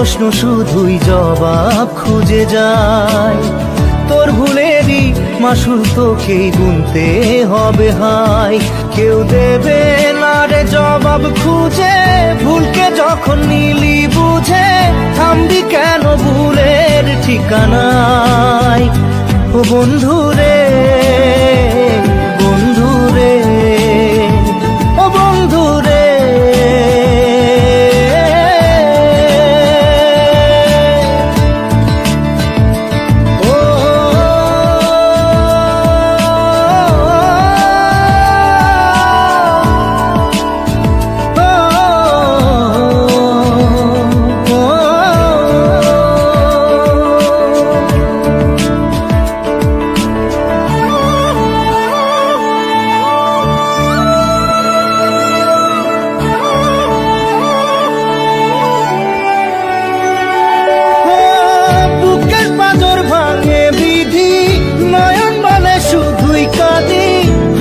প্রশ্ন শুধুই জবাব খুঁজে যায়। তোর ভুলেরই মাসুল তোকেই গুনতে হবে হাই। কেউ দেবে না রে জবাব খুঁজে, ভুলকে যখন নিলি বুঝে থামবি কেন ভুলের ঠিকানায়। ও বন্ধু রে, বন্ধু রে, ও বন্ধু রে।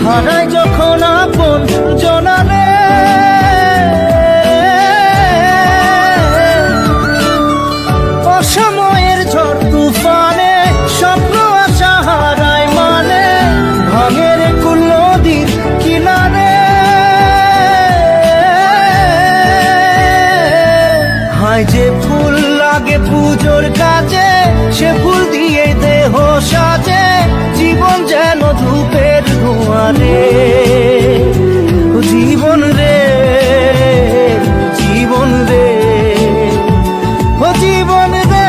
হারাই যখন আপন জনারে, অসময়ের ঝড় তুফানে স্বপ্ন আশা হারায় মানে, ভাঙের কুল নদীর কিনারে। হায় যে ফুল লাগে পুজোর কাজে, সে ফুল দিয়ে দেহ সাজে, জীবন যেন ধূপের ধোঁয়ারে। জীবন রে, জীবন রে, ও জীবন রে।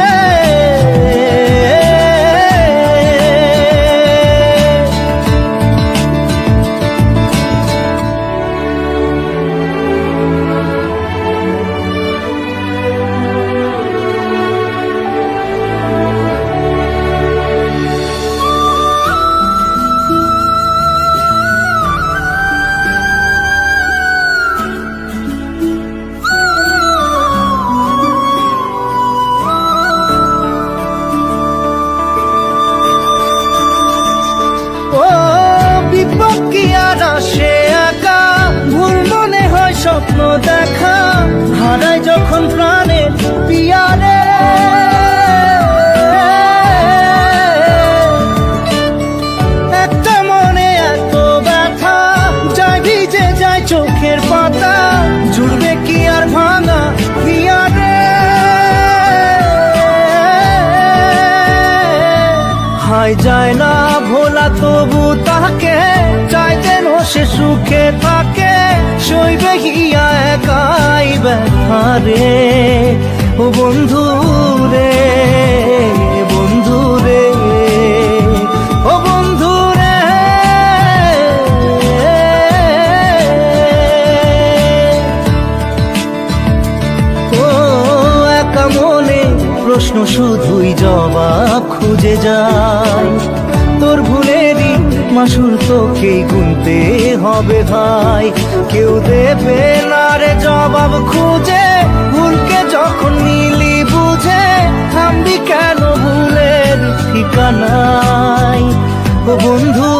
সে একা ভুল মনে হয় স্বপ্ন দেখা, হারাই যখন প্রাণের পিয়ারে। একটা মনে এত ব্যথা যায় ভিজে যায় চোখের পাতা, জুড়বে কি আর ভাঙা পিয়ারে। হায় যায় না ভোলা তবু তাকে চাইতে সে সুখে থাকে, সইবে হিয়া একাই ব্যথা রে। ও বন্ধু রে, বন্ধু রে, ও বন্ধু রে। ও একা মনে প্রশ্ন শুধুই জবাব খুঁজে যায়। তোর ভুলেরই মাসুল তোকেই গুনতে হবে ভাই। কেউ দেবে না রে জবাব খুঁজে, ভুলকে যখন নিলি বুঝে থামবি কেন ভুলের ঠিকানায়। ও বন্ধু